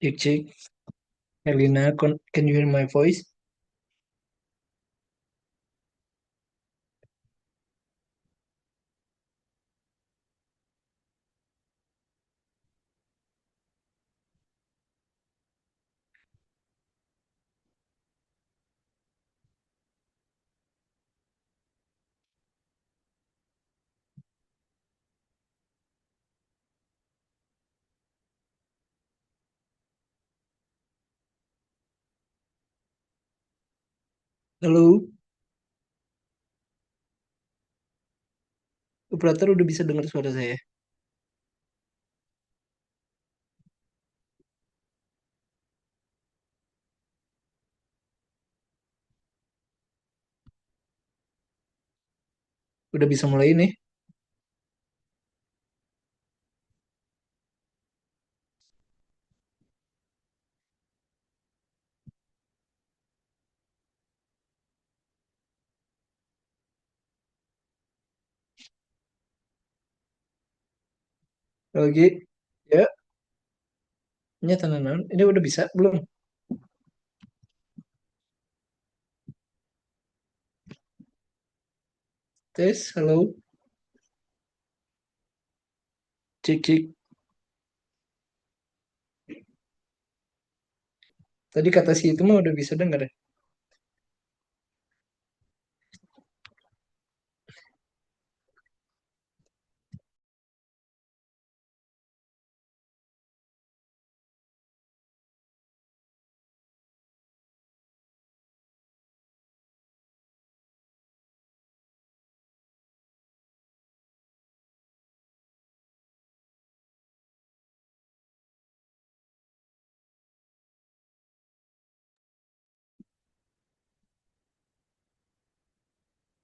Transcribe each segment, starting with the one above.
Cek cek, Helena, can you hear my voice? Halo, operator udah bisa dengar suara saya? Udah bisa mulai nih? Oke, ya, nyata nanan. Ini udah bisa belum? Tes, halo, cek cek. Tadi kata si itu mah udah bisa dengar ya?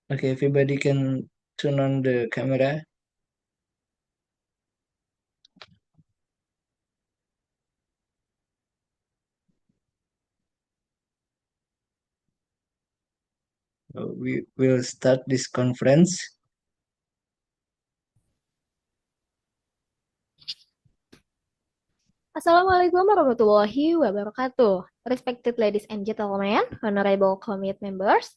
Okay, everybody can turn on the camera. We will start this conference. Assalamualaikum warahmatullahi wabarakatuh. Respected ladies and gentlemen, honorable committee members,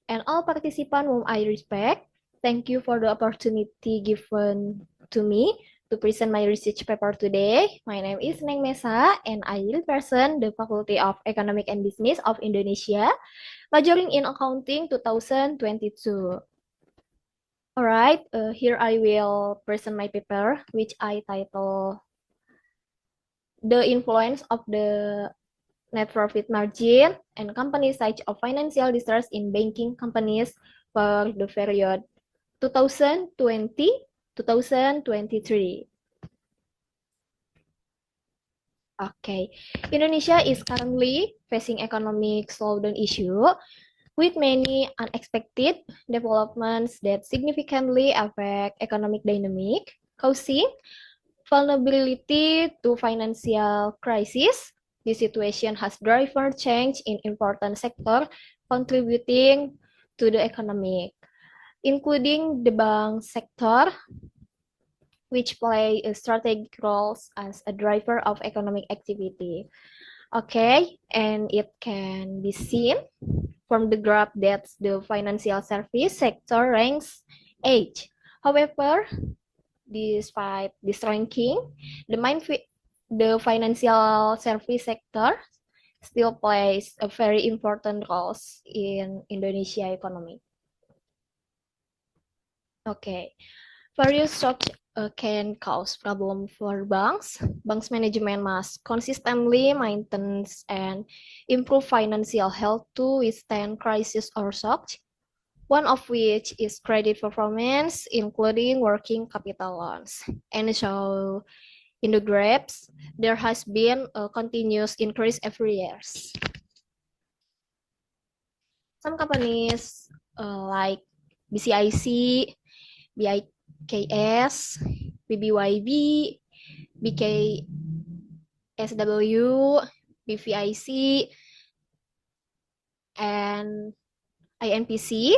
and all participants whom I respect, thank you for the opportunity given to me to present my research paper today. My name is Neng Mesa, and I represent the Faculty of Economic and Business of Indonesia, majoring in Accounting 2022. Alright, here I will present my paper, which I title The Influence of the Net Profit Margin and Company Size of Financial Distress in Banking Companies for the period 2020-2023. Okay, Indonesia is currently facing economic slowdown issue with many unexpected developments that significantly affect economic dynamic, causing vulnerability to financial crisis. This situation has driven change in important sectors contributing to the economy, including the bank sector, which play a strategic role as a driver of economic activity. Okay, and it can be seen from the graph that the financial service sector ranks 8. However, despite this ranking, the main the financial service sector still plays a very important role in Indonesia economy. Okay, various shocks can cause problem for banks. Banks management must consistently maintain and improve financial health to withstand crisis or shocks. One of which is credit performance, including working capital loans. And so in the graphs, there has been a continuous increase every year. Some companies like BCIC, BIKS, BBYB, BKSW, BVIC, and INPC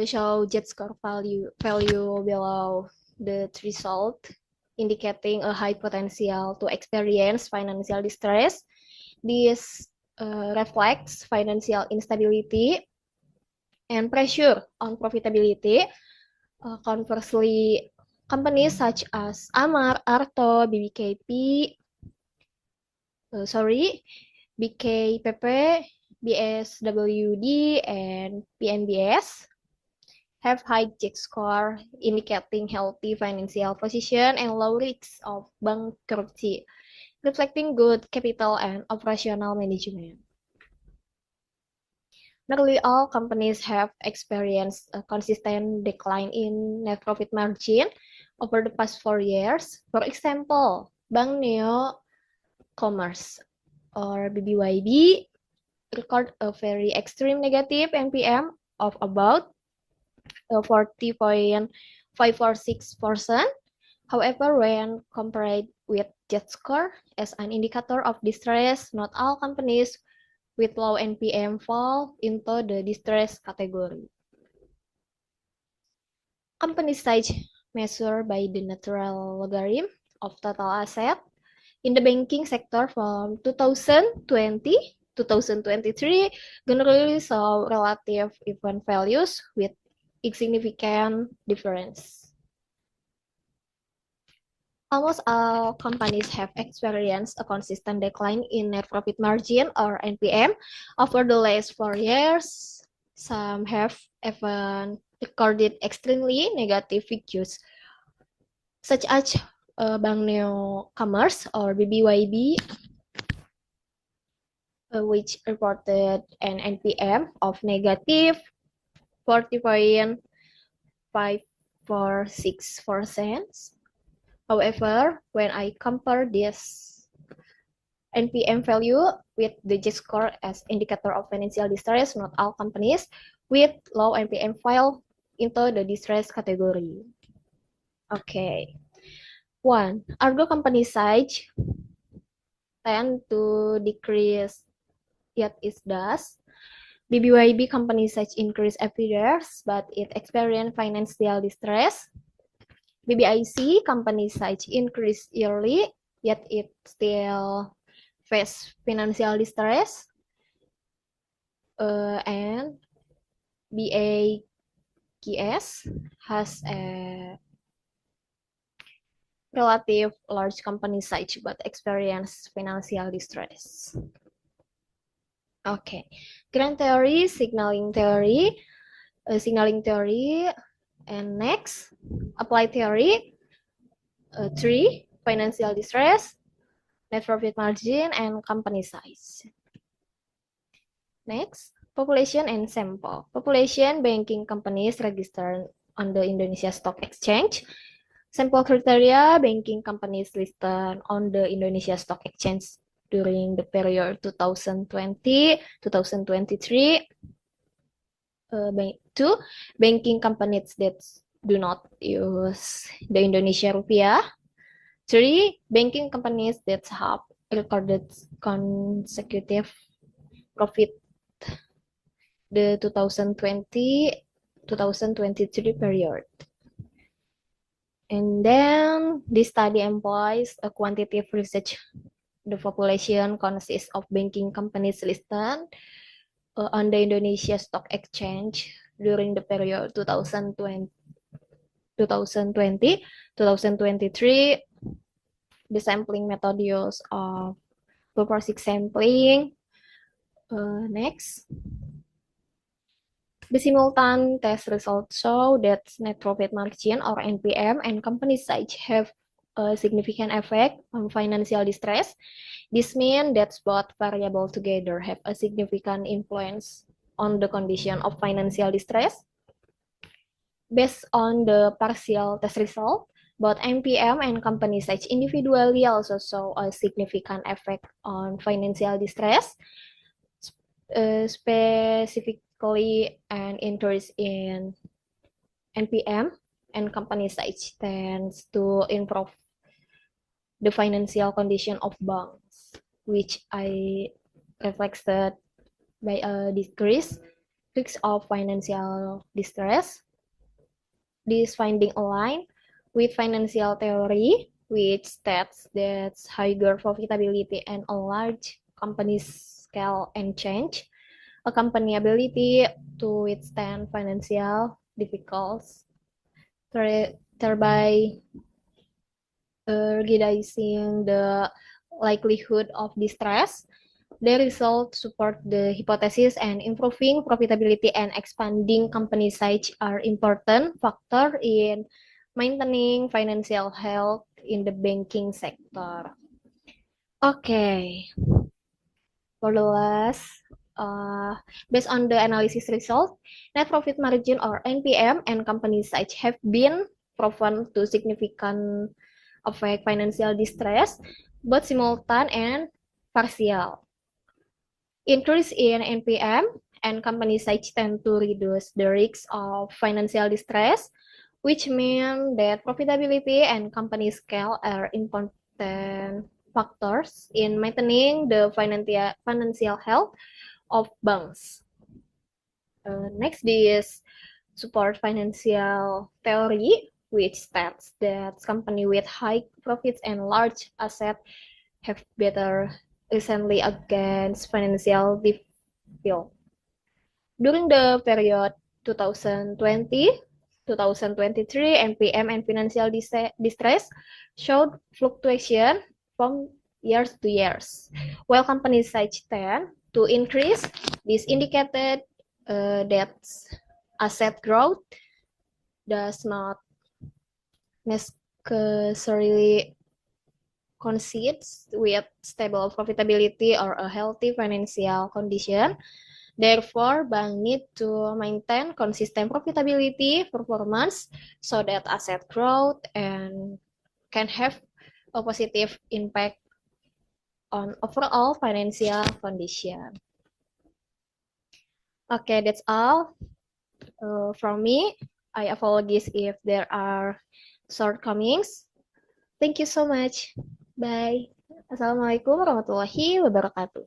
show jet score value below the threshold indicating a high potential to experience financial distress. This reflects financial instability and pressure on profitability. Conversely, companies such as Amar, Arto, BKPP, BSWD, and PNBS have high J score, indicating healthy financial position and low risks of bankruptcy, reflecting good capital and operational management. Nearly all companies have experienced a consistent decline in net profit margin over the past 4 years. For example, Bank Neo Commerce or BBYB record a very extreme negative NPM of about 40.546%. However, when compared with Jet score as an indicator of distress, not all companies with low NPM fall into the distress category. Company size measured by the natural logarithm of total asset in the banking sector from 2020 to 2023 generally saw relative even values with insignificant difference. Almost all companies have experienced a consistent decline in net profit margin or NPM over the last 4 years. Some have even recorded extremely negative figures, such as Bank Neo Commerce or BBYB, which reported an NPM of negative 40.546%. However, when I compare this NPM value with the J score as indicator of financial distress, not all companies with low NPM fall into the distress category. Okay. 1. Argo company size tend to decrease, yet it does. BBYB company size increase every year, but it experienced financial distress. BBIC company size increase yearly, yet it still face financial distress. And BAGS has a relative large company size but experience financial distress. Okay, grand theory, signaling theory, and next, applied theory. 3, financial distress, net profit margin, and company size. Next, population and sample. Population banking companies registered on the Indonesia Stock Exchange. Sample criteria banking companies listed on the Indonesia Stock Exchange during the period 2020-2023. 2. Banking companies that do not use the Indonesia rupiah. 3. Banking companies that have recorded consecutive profit the 2020-2023 period. And then this study employs a quantitative research. The population consists of banking companies listed on the Indonesia Stock Exchange during the period 2020-2023. The sampling method used of purposive sampling. Next, the simultaneous test results show that net profit margin or NPM and company size have a significant effect on financial distress. This means that both variables together have a significant influence on the condition of financial distress. Based on the partial test result, both NPM and company size individually also show a significant effect on financial distress. Specifically, an increase in NPM and company size tends to improve the financial condition of banks, which I reflected by a decrease risk of financial distress. This finding align with financial theory, which states that higher profitability and a large company's scale and change, a company ability to withstand financial difficulties, thereby reducing the likelihood of distress. The results support the hypothesis and improving profitability and expanding company size are important factor in maintaining financial health in the banking sector. Okay, for the last, uh, based on the analysis result, net profit margin or NPM and company size have been proven to significant affect financial distress, both simultaneous and partial. Increase in NPM and company size tend to reduce the risk of financial distress, which means that profitability and company scale are important factors in maintaining the financial health of banks. Next is support financial theory, which states that company with high profits and large assets have better recently against financial difficulty. During the period 2020-2023, NPM and financial distress showed fluctuation from years to years. While companies size tend to increase, this indicated that asset growth does not necessarily coincides with stable profitability or a healthy financial condition. Therefore, bank need to maintain consistent profitability performance so that asset growth and can have a positive impact on overall financial condition. Okay, that's all from me. I apologize if there are shortcomings. Thank you so much. Bye. Assalamualaikum warahmatullahi wabarakatuh.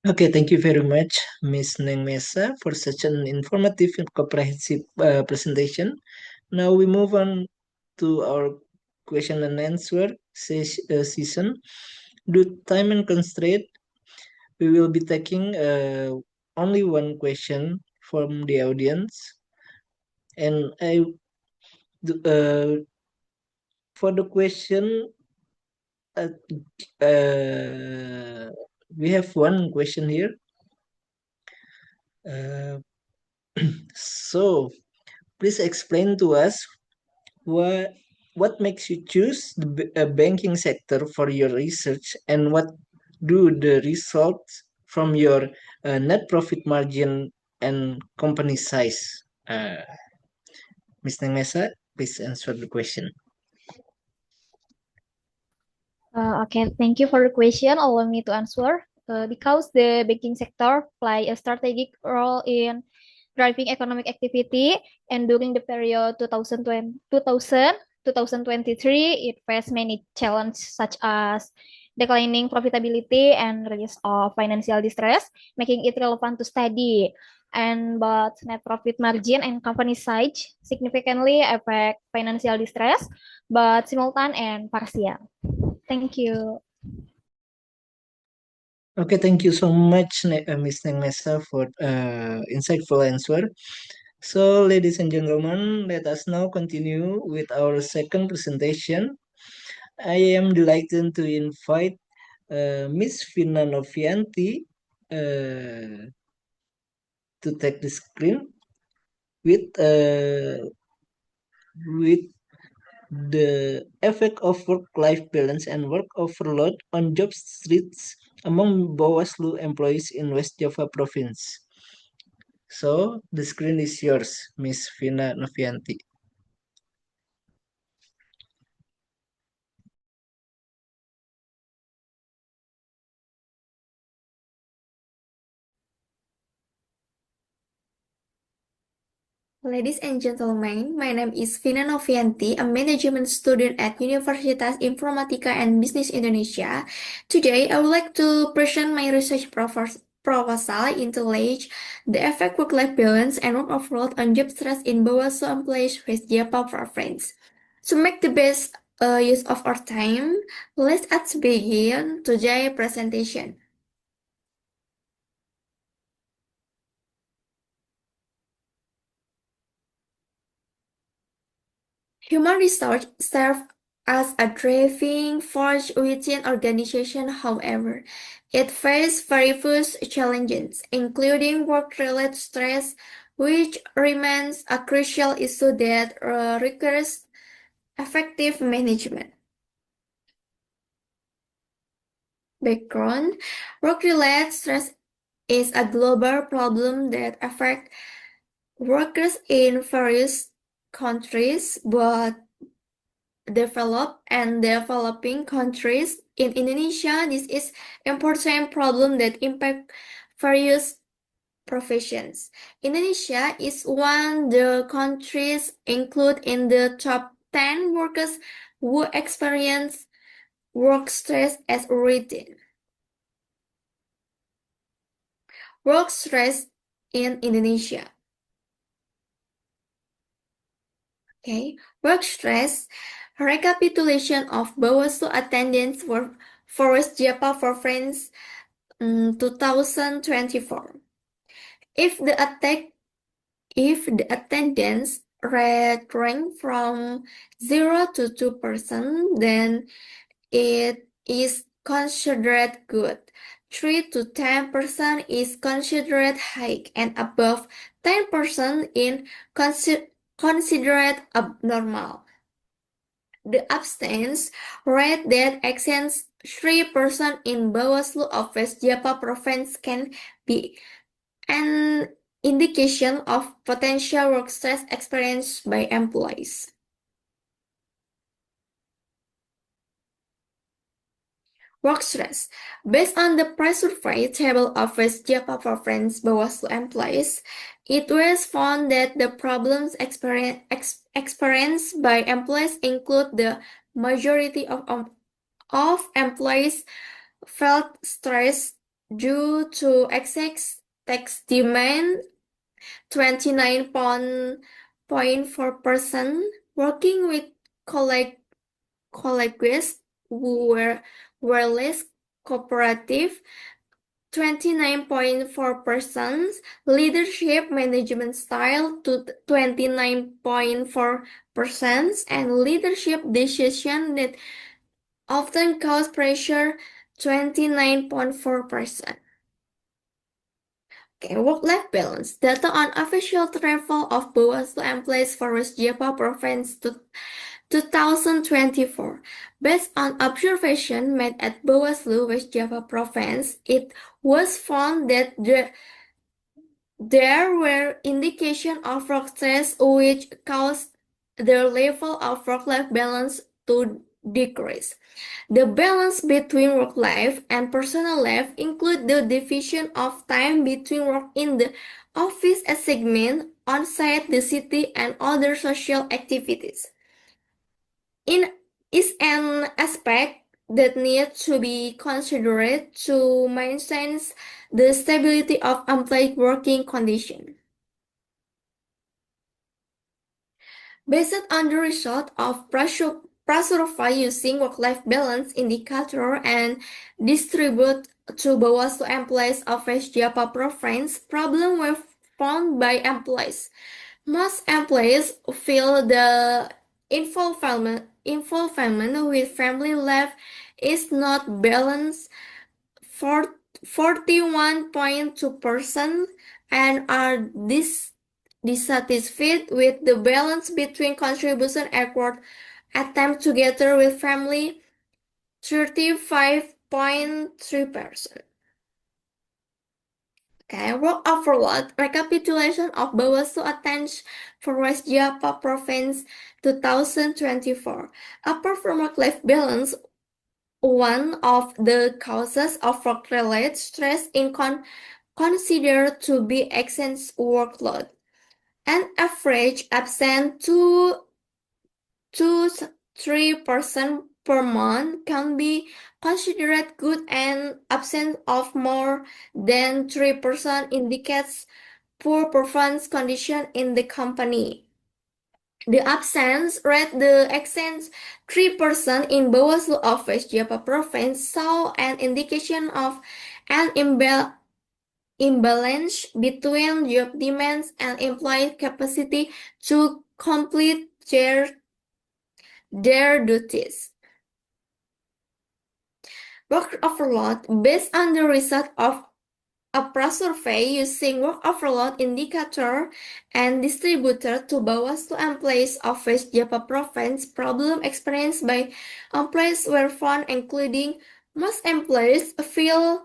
Okay, thank you very much, Ms. Neng Mesa, for such an informative and comprehensive presentation. Now we move on to our question and answer session. Due to time and constraint, we will be taking only one question from the audience. And for the question, we have one question here. So please explain to us what makes you choose the banking sector for your research, and what do the results from your net profit margin and company size? Ms. Neng Mesa, please answer the question. Okay, thank you for the question. Allow me to answer. Because the banking sector play a strategic role in driving economic activity, and during the period 2023, it faced many challenges such as declining profitability and risk of financial distress, making it relevant to study. And but net profit margin and company size significantly affect financial distress, but simultaneous and partial. Thank you. Okay, thank you so much, Ms. Neng Mesa, for insightful answer. So, ladies and gentlemen, let us now continue with our second presentation. I am delighted to invite Miss Vina Novianti to take the screen with the effect of work-life balance and work overload on job streets among Bawaslu employees in West Java province. So the screen is yours, Miss Vina Novianti. Ladies and gentlemen, my name is Vina Novianti, a management student at Universitas Informatika and Business Indonesia. Today, I would like to present my research proposal interlace the effect work-life balance and work overload on job stress in Bawaslu employees with Japa preference. To make the best use of our time, let's begin today's presentation. Human resource serves as a driving force within organization, however, it faces various challenges, including work-related stress, which remains a crucial issue that requires effective management. Background: work-related stress is a global problem that affects workers in various countries, both developed and developing countries. In Indonesia, this is an important problem that impacts various professions. Indonesia is one the countries included in the top 10 workers who experience work stress as routine. Work stress in Indonesia. Okay, work stress. Recapitulation of Bawaslu attendance for West Japa for France 2024. If the attendance rate rank from 0 to 2%, then it is considered good. 3 to 10% is considered high, and above 10% is considered abnormal. The abstinence rate that exceeds 3% in Bawaslu of West Japa province can be an indication of potential work stress experienced by employees. Work stress. Based on the pre-survey table of West Japa province Bawaslu employees, it was found that the problems experienced by employees include the majority of employees felt stress due to excess tax demand, 29.4%, working with colleagues who were less cooperative, 29.4%, leadership management style to 29.4%, and leadership decision that often cause pressure, 29.4%. Okay, work-life balance. Data on official travel of Bawaslu employees for West Japa province 2024. Based on observation made at Bawaslu, West Java province, it was found that there were indications of work stress which caused the level of work-life balance to decrease. The balance between work life and personal life include the division of time between work in the office assignment, on-site, the city, and other social activities. Is an aspect that needs to be considered to maintain the stability of employee working conditions. Based on the result of Prasurvey using work-life balance indicator and distribute to Bawaslu employees of West Java province, problems were found by employees. Most employees feel the involvement with family life is not balanced, 41.2%, and are dissatisfied with the balance between contribution and work attempt together with family, 35.3%. Okay, work overload. Recapitulation of Bawaslu attendance for West Java province 2024. Apart from work-life balance, one of the causes of work-related stress is considered to be excess workload. An average absent 2 to 3% per month can be considered good, and absence of more than 3% indicates poor performance condition in the company. The absence rate the exceeds 3% in Bawaslu of West Java Province saw an indication of an imbalance between job demands and employee capacity to complete their duties. Work overload. Based on the result of a survey using work overload indicator and distributor to Bawaslu employees of West Java Province, problem experienced by employees were found, including most employees feel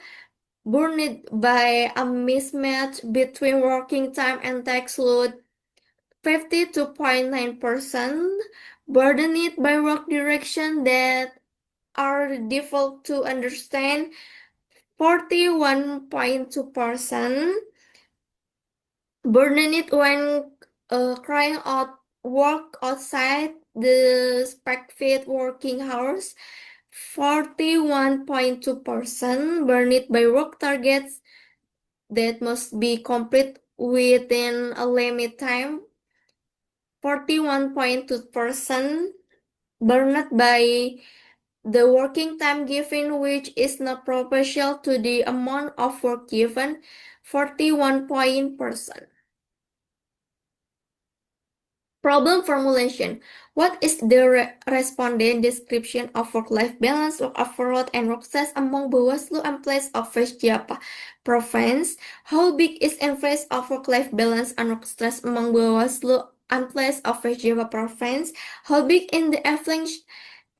burned by a mismatch between working time and tax load, 52.9%, burdened by work direction that are difficult to understand, 41.2%, burdened when carrying out work outside the specified working hours, 41.2%, burdened by work targets that must be complete within a limit time, 41.2%, burned by the working time given which is not proportional to the amount of work given, 41%. Problem formulation. What is the respondent description of work-life balance, work overload, and work stress among Bawaslu employees of West Java Province? How big is influence of work-life balance and work stress among Bawaslu employees of West Java Province? How big is the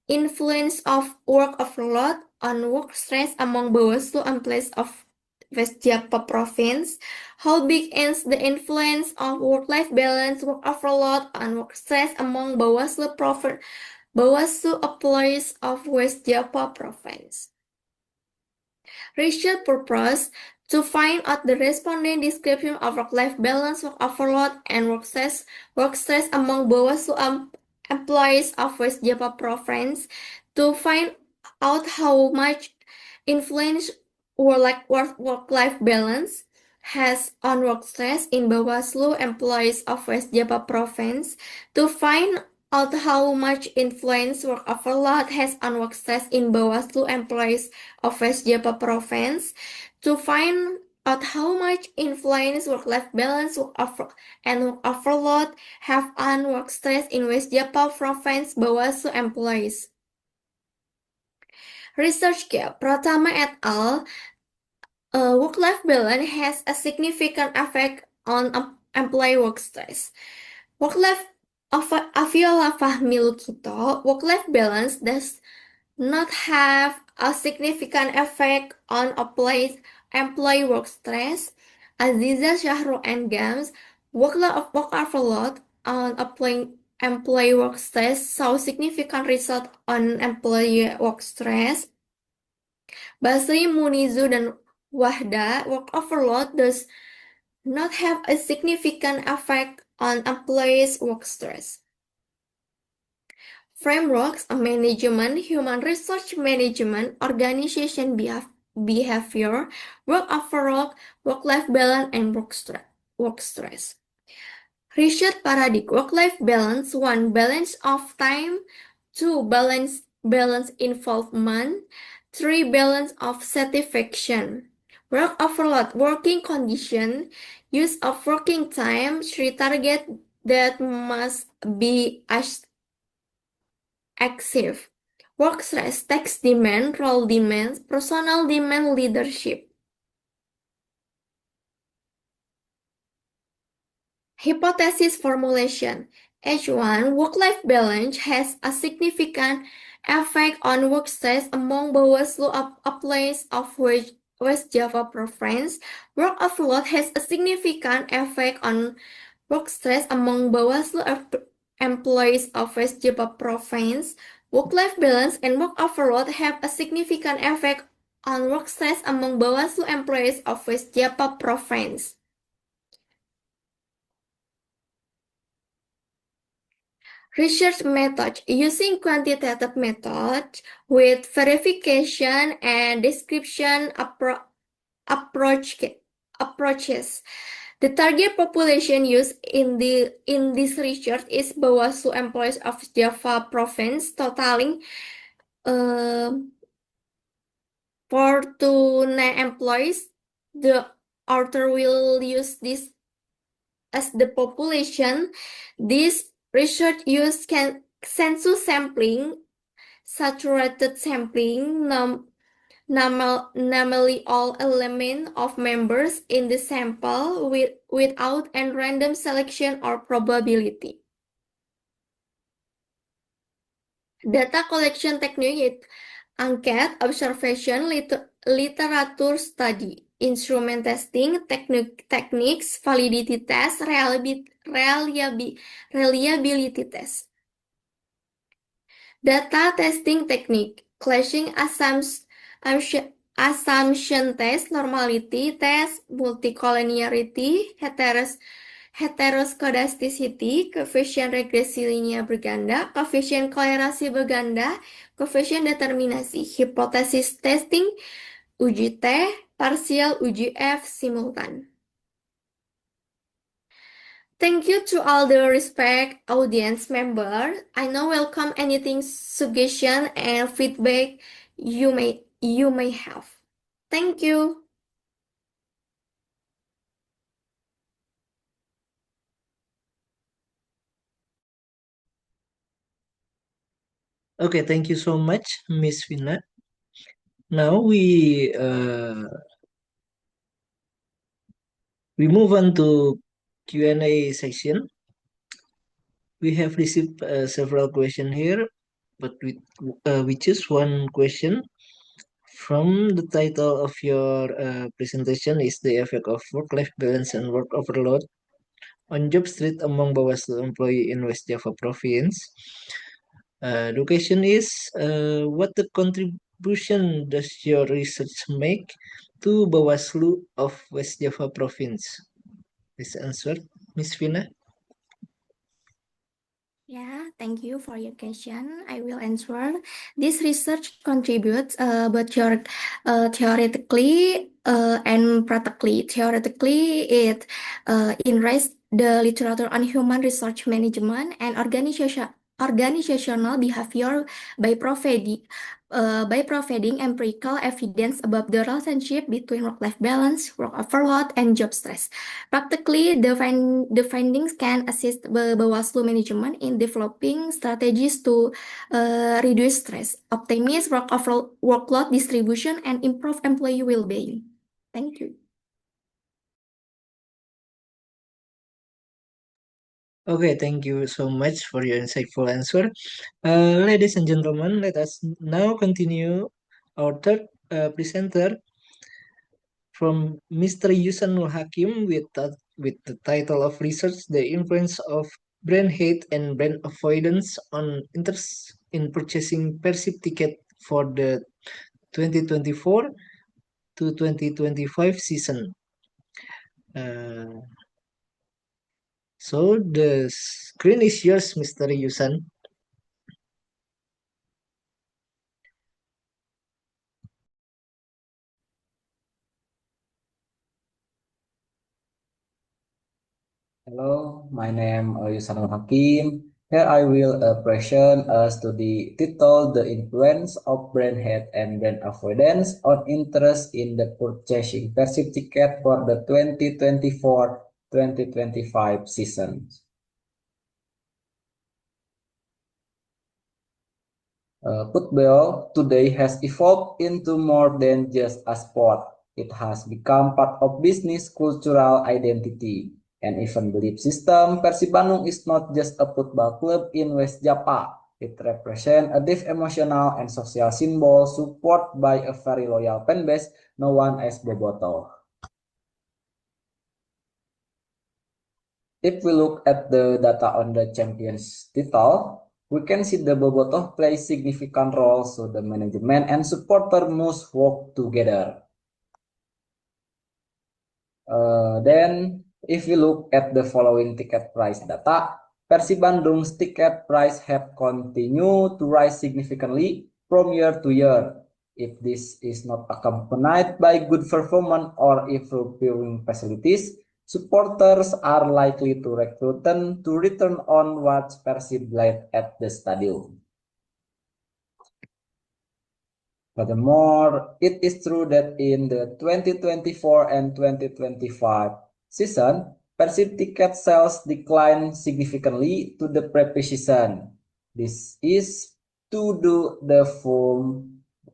influence of work overload on work stress among Bawaslu employees of West Java Province? How big is the influence of work-life balance, work overload, and work stress among Bawaslu employees of West Java Province? Research purpose to find out the respondent description of work-life balance, work overload, and work stress among Bawaslu employees of West Java Province, to find out how much influence work-life balance has on work stress in Bawaslu employees of West Java Province, to find out how much influence work overload has on work stress in Bawaslu employees of West Java Province, to find out how much influence work-life balance and work overload have on work stress in West Java Province Bawaslu employees. Research gap. Pratama et al. Work-life balance has a significant effect on employee work stress. Work-life Aviola Fahmi Lukito, work-life balance does not have a significant effect on employee work stress. Aziza Shahru and Gams, work overload on employee work stress saw significant result on employee work stress. Basri, Munizu, dan Wahda, work overload does not have a significant effect on employees' work stress. Frameworks of management, human resource management, organization behavior, work overload, work-life balance, and work stress. Research paradigm, work-life balance. 1. Balance of time. 2. Balance involvement. 3. Balance of satisfaction. Work overload, working condition, use of working time. 3. Target that must be achieved. Work stress, task demand, role demands, personal demand, leadership. Hypothesis formulation. H1. Work-life balance has a significant effect on work stress among Bawaslu employees of West Java Province. Work overload has a significant effect on work stress among Bawaslu employees of West Java Province. Work-life balance and work overload have a significant effect on work stress among Bawaslu employees of West Java Province. Research method using quantitative method with verification and description approaches. The target population used in this research is Bawaslu employees of Java province, totaling 4 to 9 employees. The author will use this as the population. This research used census sampling, saturated sampling, namely all elements of members in the sample without and random selection or probability. Data collection technique, angket, observation, literature study, instrument testing, techniques, validity test, reliability test. Data testing technique, clashing assumption test, normality test, multicollinearity, heteroscedasticity, coefficient regresi linear berganda, coefficient kolerasi berganda, coefficient determinasi, hipotesis testing, uji T, partial uji F, simultan. Thank you to all the respect audience member. I now welcome anything suggestion and feedback you may have. Thank you. Okay, thank you so much, Miss Vina. Now we move on to Q&A section. We have received several questions here, but we choose one question from the title of your presentation is the effect of work-life balance and work overload on job street among Bawaslu employee in West Java province. The question is, what the contribution does your research make to Bawaslu of West Java province? Please answer, Miss Vina. Yeah, thank you for your question. I will answer. This research contributes both theoretically and practically. Theoretically, it enriches the literature on human resource management and organizational behavior by providing empirical evidence about the relationship between work-life balance, work overload, and job stress. Practically, the findings can assist Bawaslu management in developing strategies to reduce stress, optimize workload distribution, and improve employee well-being. Thank you. Okay, thank you so much for your insightful answer. Ladies and gentlemen, let us now continue our third presenter from Mr. Yusanul Hakim with the title of research, The Influence of Brand Hate and Brand Avoidance on Interest in Purchasing Perceived Ticket for the 2024 to 2025 season. So the screen is yours, Mr. Yusan. Hello, my name is Yusanul Hakim. Here I will present a study titled The Influence of Brand Hate and Brand Avoidance on Interest in the Purchasing Perceived Ticket for the 2024-2025 season. Football today has evolved into more than just a sport. It has become part of business cultural identity. And even belief system, Persib Bandung is not just a football club in West Java. It represents a deep emotional and social symbol supported by a very loyal fan base known as Bobotoh. If we look at the data on the champions title, we can see the Bobotoh plays significant role, so the management and supporter must work together. Then, if we look at the following ticket price data, Persib Bandung's ticket price have continued to rise significantly from year to year. If this is not accompanied by good performance or improved viewing facilities, supporters are likely to return on watch Persib live at the stadium. Furthermore, it is true that in the 2024 and 2025 season, Persib ticket sales declined significantly to the previous season. This is due to the full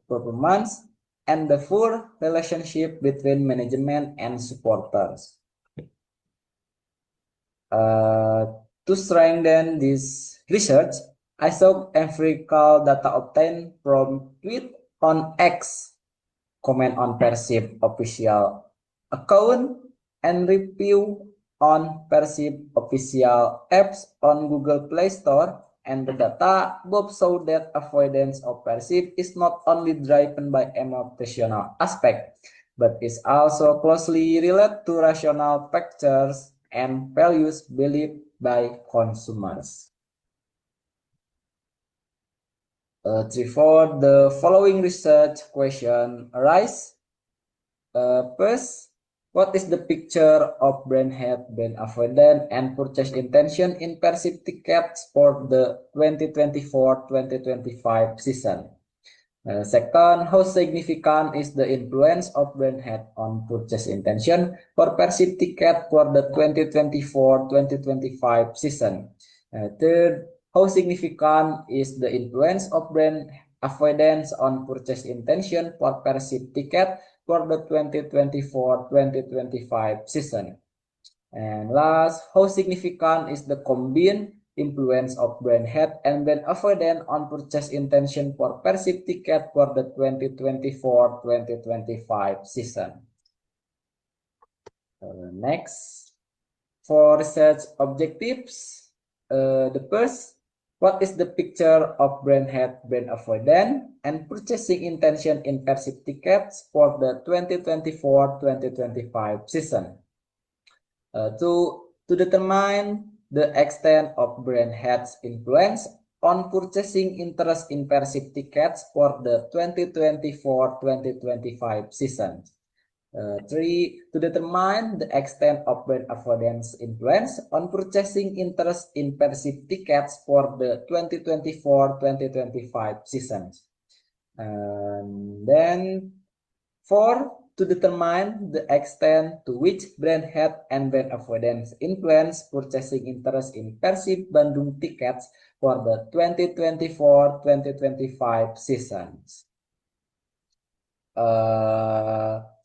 performance and the full relationship between management and supporters. To strengthen this research, I saw empirical data obtained from tweet on X, comment on Persib official account, and review on Persib official apps on Google Play Store, and the data both show that avoidance of Persib is not only driven by emotional aspect, but is also closely related to rational factors and values believed by consumers. Therefore, the following research question arise. First, what is the picture of brand health, brand avoidance, and purchase intention in Persib tickets for the 2024-2025 season? Second, how significant is the influence of brand health on purchase intention for Persib ticket for the 2024-2025 season? Third, how significant is the influence of brand avoidance on purchase intention for Persib ticket for the 2024-2025 season? And last, how significant is the combined influence of brand health and brand avoidance on purchase intention for Persib ticket for the 2024-2025 season? Next, for research objectives, the first, what is the picture of brand health, brand avoidance, and purchasing intention in Persib tickets for the 2024-2025 season? To determine the extent of brand health's influence on purchasing interest in Persib tickets for the 2024-2025 season. 3. To determine the extent of brand avoidance influence on purchasing interest in Persib tickets for the 2024-2025 season. And then 4. To determine the extent to which brand health and brand avoidance influence purchasing interest in Persib Bandung tickets for the 2024-2025 seasons.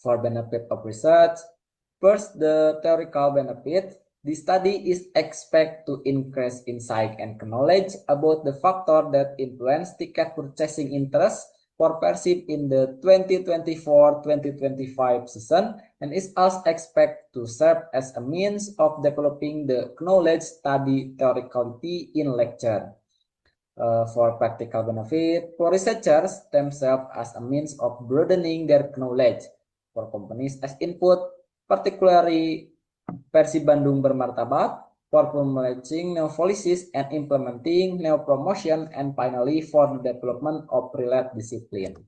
For benefit of research, first, the theoretical benefit. The study is expected to increase insight and knowledge about the factor that influence ticket purchasing interest for Persib in the 2024-2025 season, and is also expected to serve as a means of developing the knowledge study theoretically in lecture. For practical benefit, for researchers themselves as a means of broadening their knowledge, for companies as input, particularly Persib Bandung Bermartabat, for formulating new policies and implementing new promotion, and finally for the development of related discipline.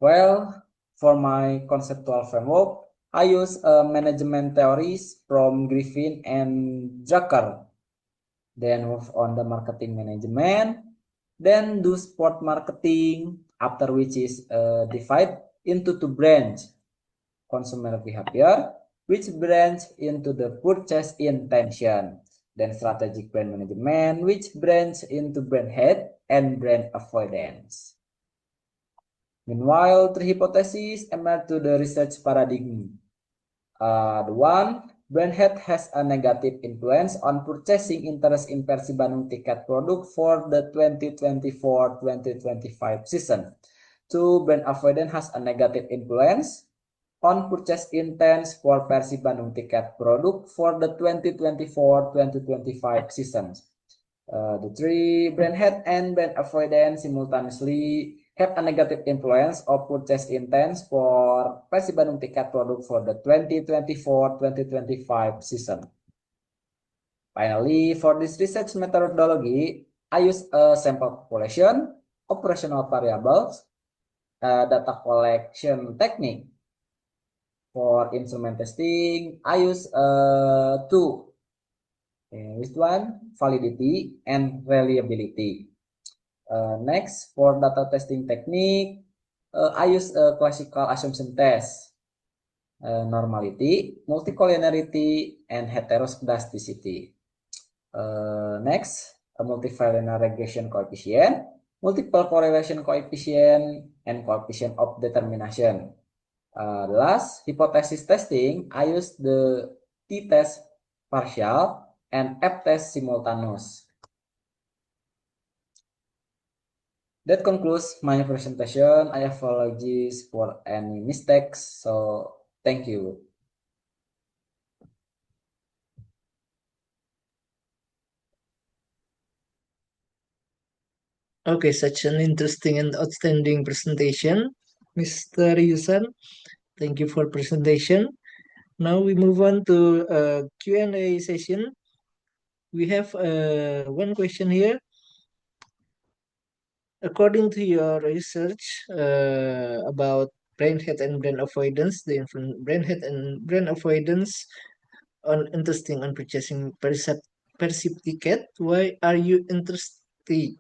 Well, for my conceptual framework, I use management theories from Griffin and Drucker. Then move on the marketing management. Then do sport marketing, after which is divided into two branches. Consumer behavior, which branch into the purchase intention. Then strategic brand management, which branch into brand health and brand avoidance. Meanwhile, three hypotheses emerge to the research paradigm. The one, brand health has a negative influence on purchasing interest in Persib Bandung ticket product for the 2024-2025 season. Two, brand avoidance has a negative influence on purchase intent for Persib Bandung ticket product for the 2024-2025 season. The three, brand health and brand avoidance simultaneously have a negative influence or purchase intent for Persib Bandung ticket product for the 2024-2025 season. Finally, for this research methodology, I use a sample population, operational variables, data collection technique. For instrument testing, I use two. Which one? Validity and reliability. Next, for data testing technique, I use a classical assumption test, normality, multicollinearity, and heteroscedasticity. Next, a multivariate regression coefficient, multiple correlation coefficient, and coefficient of determination. Last, hypothesis testing, I use the t-test partial and f-test simultaneous. That concludes my presentation. I apologize for any mistakes. So thank you. Okay, such an interesting and outstanding presentation, Mr. Yusan. Thank you for presentation. Now we move on to Q&A session. We have one question here. According to your research about brain head and brain avoidance, the brain head and brain avoidance on interesting on purchasing perceived ticket, why are you interested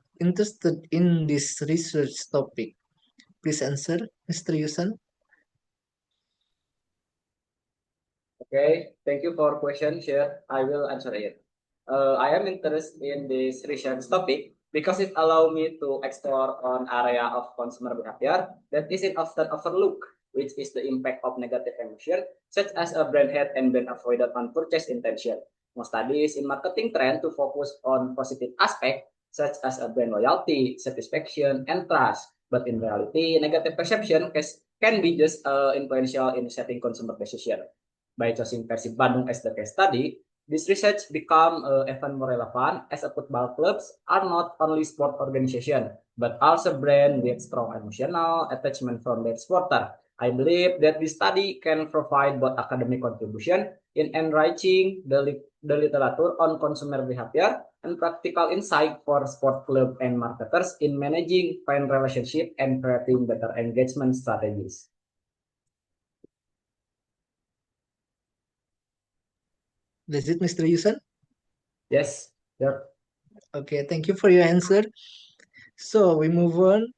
in this research topic? Please answer, Mr. Yusan. Okay, thank you for question, Share. I will answer it. I am interested in this research topic because it allows me to explore an area of consumer behavior that isn't often overlooked, which is the impact of negative emotion, such as a brand hate and brand avoidance on purchase intention. Most studies in marketing trend to focus on positive aspects, such as a brand loyalty, satisfaction, and trust. But in reality, negative perception can be just influential in setting consumer decision. By choosing Persib Bandung as the case study, this research become even more relevant as a football clubs are not only sport organization, but also brand with strong emotional attachment from their supporter. I believe that this study can provide both academic contribution in enriching the literature on consumer behavior and practical insight for sport club and marketers in managing fan relationship and creating better engagement strategies. That's it, Mr. Yusan. Yes, yeah. Okay, thank you for your answer. So we move on.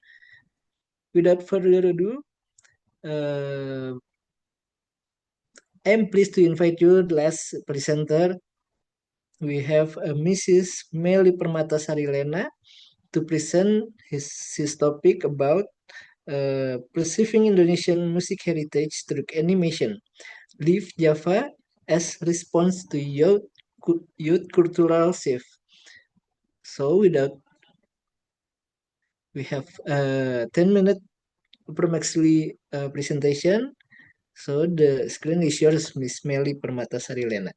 Without further ado, I'm pleased to invite you, the last presenter. We have Mrs. Meli Permata Sarilena to present his topic about preserving Indonesian music heritage through animation. Leave Java as response to youth cultural shift. So we have 10-minute approximately presentation. So the screen is yours, Miss Meli Permata Sarilena.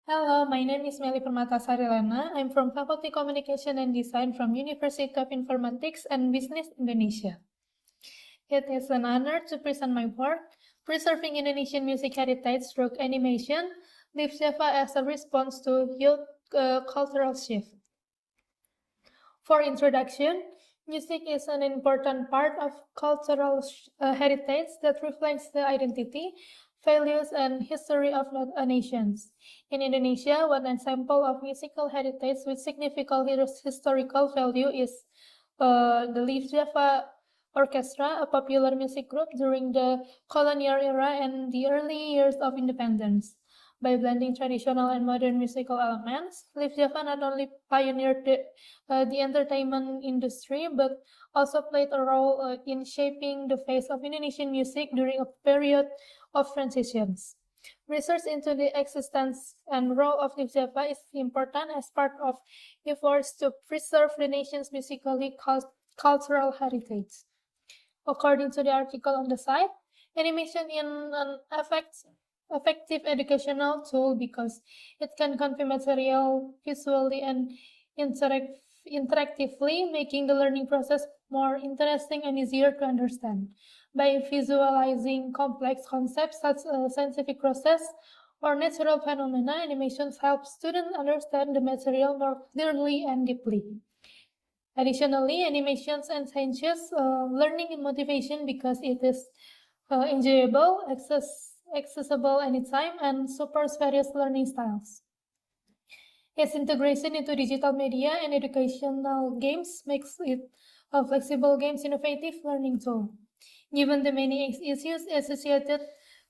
Hello, my name is Meli Permata Sarilena. I'm from Faculty Communication and Design from University of Informatics and Business Indonesia. It is an honor to present my work, Preserving Indonesian Music Heritage Through Animation, Leave Java as a Response to Youth Cultural Shift. For introduction, music is an important part of cultural heritage that reflects the identity, values, and history of a nation. In Indonesia, one example of musical heritage with significant historical value is the Leave Java Orchestra, a popular music group during the colonial era and the early years of independence. By blending traditional and modern musical elements, Leave Java not only pioneered the entertainment industry, but also played a role in shaping the face of Indonesian music during a period of transitions. Research into the existence and role of Leave Java is important as part of efforts to preserve the nation's musically cultural heritage. According to the article on the site, animation is an effective educational tool because it can convey material visually and interactively, making the learning process more interesting and easier to understand. By visualizing complex concepts such as scientific process or natural phenomena, animations help students understand the material more clearly and deeply. Additionally, animations enhances learning and motivation because it is enjoyable, accessible anytime, and supports various learning styles. Its integration into digital media and educational games makes it a flexible games innovative learning tool. Given the many issues associated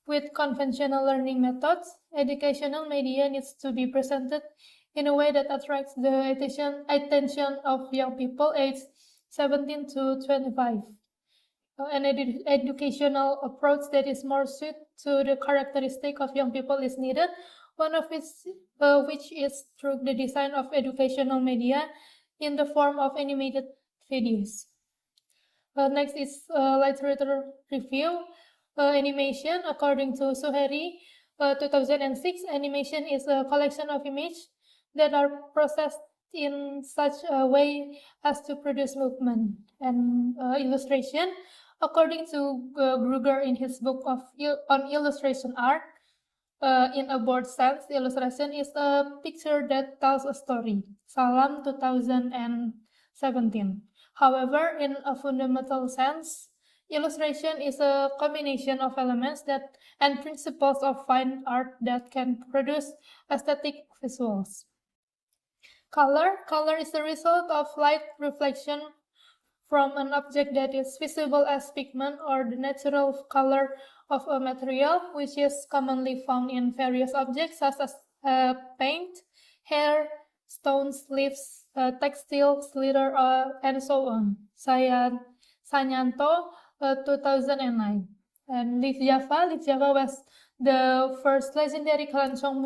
with conventional learning methods, educational media needs to be presented in a way that attracts the attention of young people aged 17 to 25. An educational approach that is more suited to the characteristic of young people is needed, one of which is through the design of educational media in the form of animated videos. Next is literature review. Animation, according to Suheri, 2006, animation is a collection of images that are processed in such a way as to produce movement and illustration. According to Gruger in his book on illustration art, in a broad sense, the illustration is a picture that tells a story. Salam 2017. However, in a fundamental sense, illustration is a combination of elements and principles of fine art that can produce aesthetic visuals. Color is the result of light reflection from an object that is visible as pigment or the natural color of a material, which is commonly found in various objects such as paint, hair, stones, leaves, textiles, leather, and so on. Sanyanto, 2009. And Liv Java was the first legendary keroncong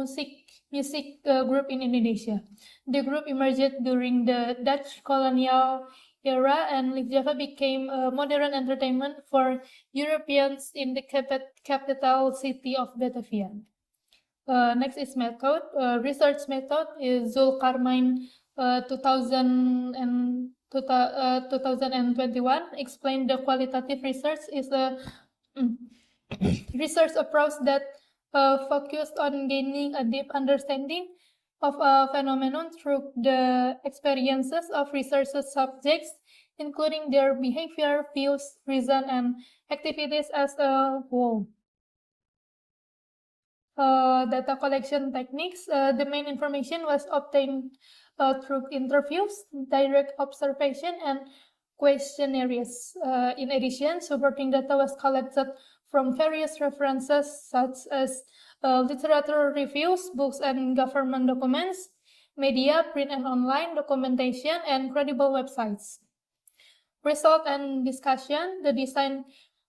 music group in Indonesia. The group emerged during the Dutch colonial era, and Liv Java became a modern entertainment for Europeans in the capital city of Batavia. Next is method. Research method is Zulkarnain 2021 explained the qualitative research is a research approach that focused on gaining a deep understanding of a phenomenon through the experiences of research subjects, including their behavior, views, reason, and activities as a whole. Data collection techniques. The main information was obtained through interviews, direct observation, and questionnaires. In addition, supporting data was collected from various references such as literature reviews, books and government documents, media, print and online, documentation, and credible websites. Result and discussion. The design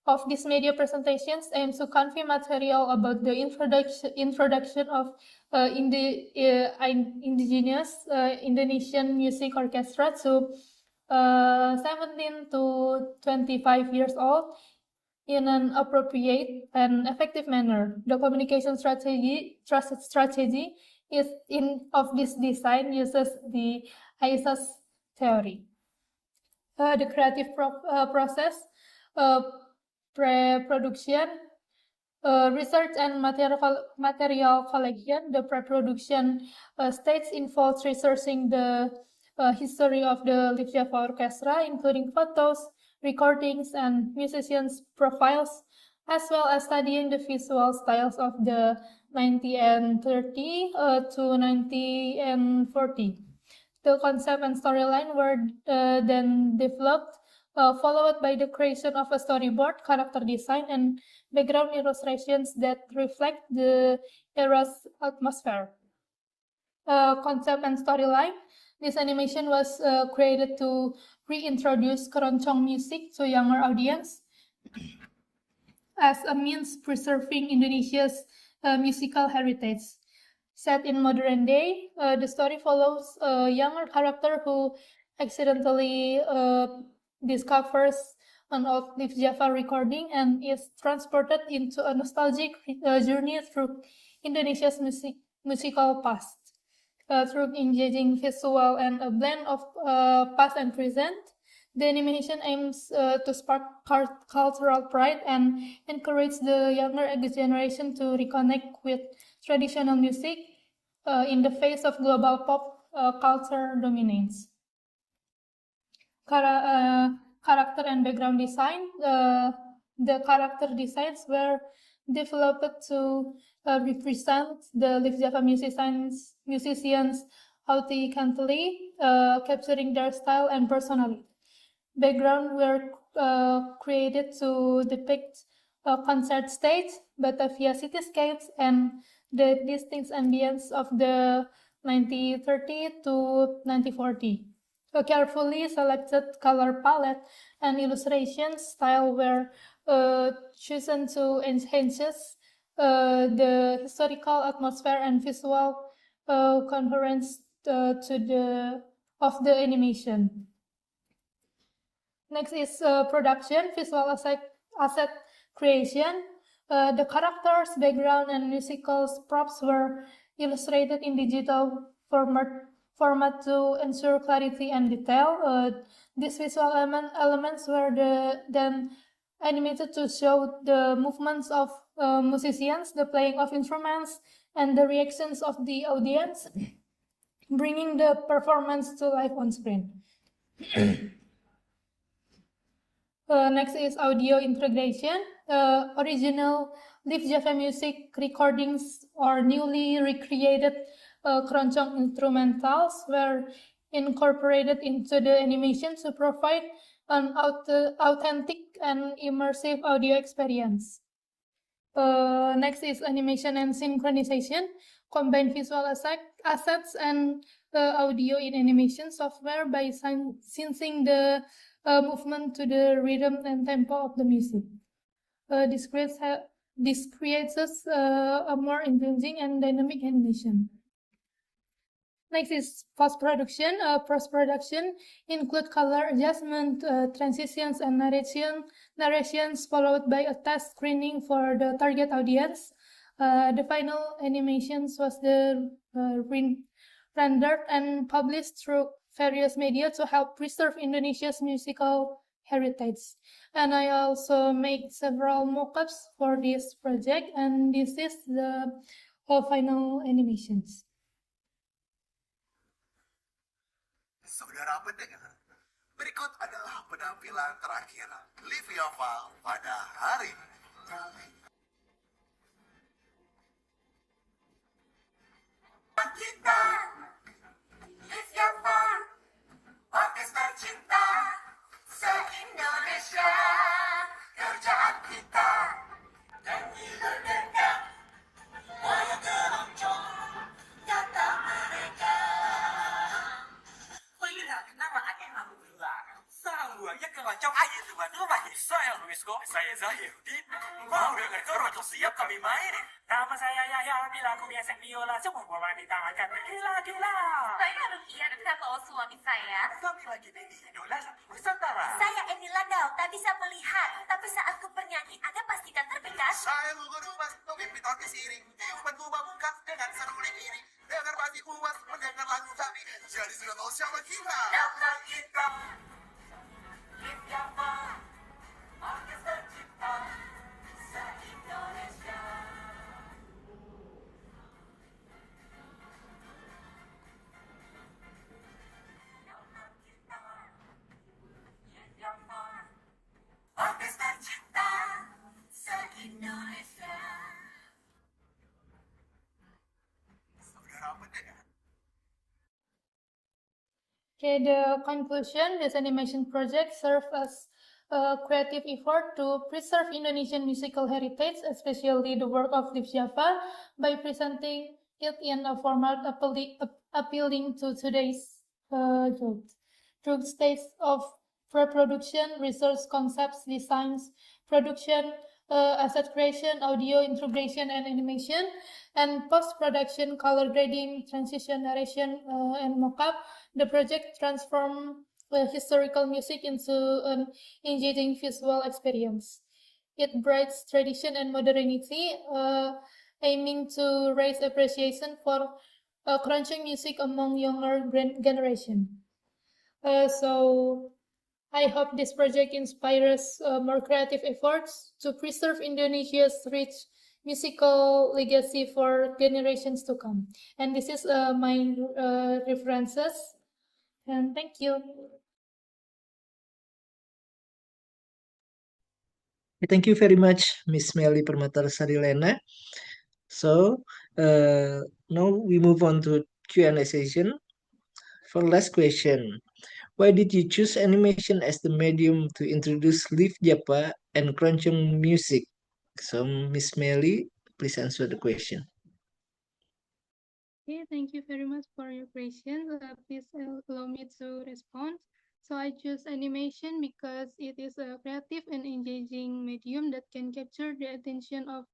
of these media presentations aims to convey material about the introduction of indigenous Indonesian music orchestra to 17 to 25 years old in an appropriate and effective manner. The communication strategy of this design uses the ISAS theory. The creative process, pre-production, research and material collection. The pre-production stage involves researching the history of the Liv Java Orchestra, including photos, recordings, and musicians' profiles, as well as studying the visual styles of the 90 and 30 to 90 and 40. The concept and storyline were then developed, followed by the creation of a storyboard, character design, and background illustrations that reflect the era's atmosphere. Concept and storyline. This animation was created to reintroduce keroncong music to younger audience as a means preserving Indonesia's musical heritage. Set in modern day, the story follows a younger character who accidentally discovers an old Liv Java recording and is transported into a nostalgic journey through Indonesia's musical past. through engaging visual and a blend of past and present. The animation aims to spark cultural pride and encourage the younger generation to reconnect with traditional music in the face of global pop culture dominance. Character and background design. The character designs were developed to represent the Live Java musicians authentically, capturing their style and personality. Background were created to depict a concert stage, Batavia cityscapes, and the distinct ambience of the 1930 to 1940. A carefully selected color palette and illustration style were chosen to enhance the historical atmosphere and visual coherence of the animation. Next is production, visual asset creation. The characters, background, and musical props were illustrated in digital format to ensure clarity and detail. These visual elements were then animated to show the movements of musicians, the playing of instruments, and the reactions of the audience, bringing the performance to life on screen. Next is audio integration. Original Live Java music recordings or newly recreated keroncong instrumentals were incorporated into the animation to provide an authentic and immersive audio experience. Next is animation and synchronization. Combine visual assets and audio in animation software by syncing the movement to the rhythm and tempo of the music. This creates a more engaging and dynamic animation. Next is post-production. Post-production include color adjustment, transitions, and narrations followed by a test screening for the target audience. The final animations was rendered and published through various media to help preserve Indonesia's musical heritage. And I also made several mock-ups for this project, and this is the final animations. Saudara pendengar, berikut adalah penampilan terakhir Live Java pada hari ini. Kita, Live Java, orkestra cinta se-Indonesia, kerjaan kita, nyanyi merdeka, wayang keroncong, kata mereka. Ya keroncong aja tuan rumah. Saya Luisco, saya Zahiruddin. Mau dengar keroncong siap kami mainin. Nama saya Yahya, bila aku biasa biola, semua wanita akan bergila-gila. Saya Rukia dan sama suami saya. Kami lagi di idola Nusantara. Saya Eni Landau, tak bisa melihat, tapi saat ku bernyanyi, Anda pastikan terpikat. Saya Lugu Rumas, pemimpin orkes iring. Tiupan ku bangunkan dengan seruling iring. Dengar pasti puas mendengar lagu kami. Jadi sudah tahu siapa kita. Siapa kita? Live Java, orkestra cinta se-Indonesia. Live Java, orkestra cinta se-Indonesia. Saudara pendengar. Okay, the conclusion, this animation project serves as a creative effort to preserve Indonesian musical heritage, especially the work of Live Java, by presenting it in a format appealing to today's youth. Through stages of pre-production, research concepts, designs, production, asset creation, audio integration and animation, and post-production, color grading, transition, narration, and mock-up, the project transformed historical music into an engaging visual experience. It brings tradition and modernity, aiming to raise appreciation for crunching music among younger generation. So I hope this project inspires more creative efforts to preserve Indonesia's rich musical legacy for generations to come. And this is my references. And thank you. Thank you very much, Miss Melly Permata Sarilena. So now we move on to Q&A session. For last question, why did you choose animation as the medium to introduce Live Japa and Keroncong music? So Miss Melly, please answer the question. Okay, thank you very much for your question. Please allow me to respond. So I choose animation because it is a creative and engaging medium that can capture the attention of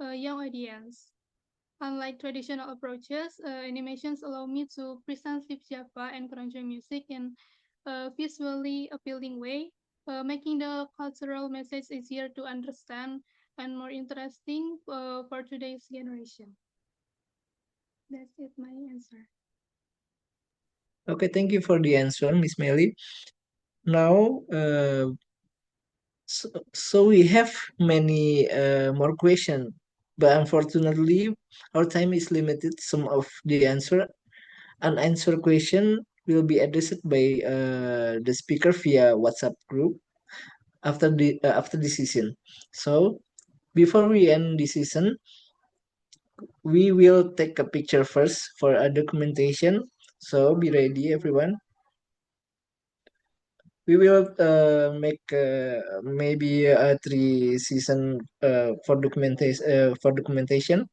a young audience. Unlike traditional approaches, animations allow me to present Live Java and Keroncong music in a visually appealing way, making the cultural message easier to understand and more interesting for today's generation. That's it, my answer. Okay, thank you for the answer, Miss Melly. Now, so we have many more questions, but unfortunately, our time is limited. Some of the unanswered question will be addressed by the speaker via WhatsApp group after the session. So before we end the session, we will take a picture first for a documentation. So be ready, everyone. We will make maybe a 3 season for documentation.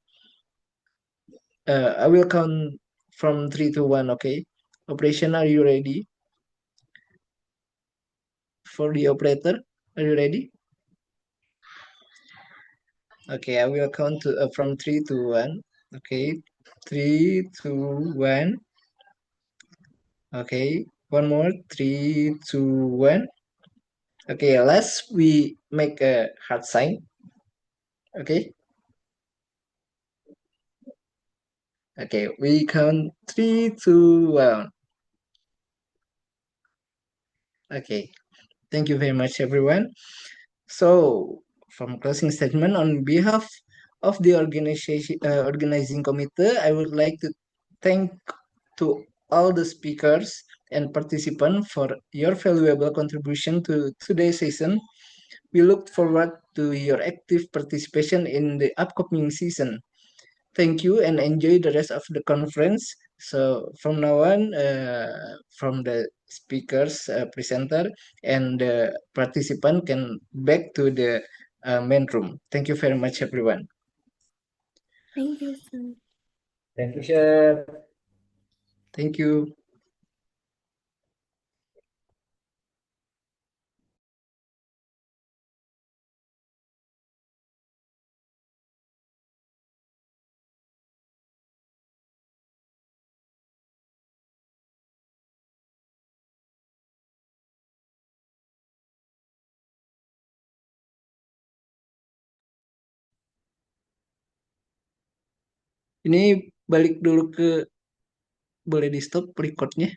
I will count from 3 to 1. Okay, operation, are you ready? For the operator, are you ready? Okay, I will count from 3 to 1. Okay, 3, 2, 1. Okay, one more, 3, 2, 1. Okay, last we make a heart sign. Okay. Okay, we count 3, 2, 1. Okay, thank you very much, everyone. So, from closing statement on behalf of the organizing committee, I would like to thank to all the speakers and participants for your valuable contribution to today's session. We look forward to your active participation in the upcoming season. Thank you and enjoy the rest of the conference. So from now on, from the speakers, presenter, and the participant can back to the main room. Thank you very much, everyone. Thank you, sir. Thank you, Chef. Thank you. Ini balik dulu ke, boleh di stop recordnya?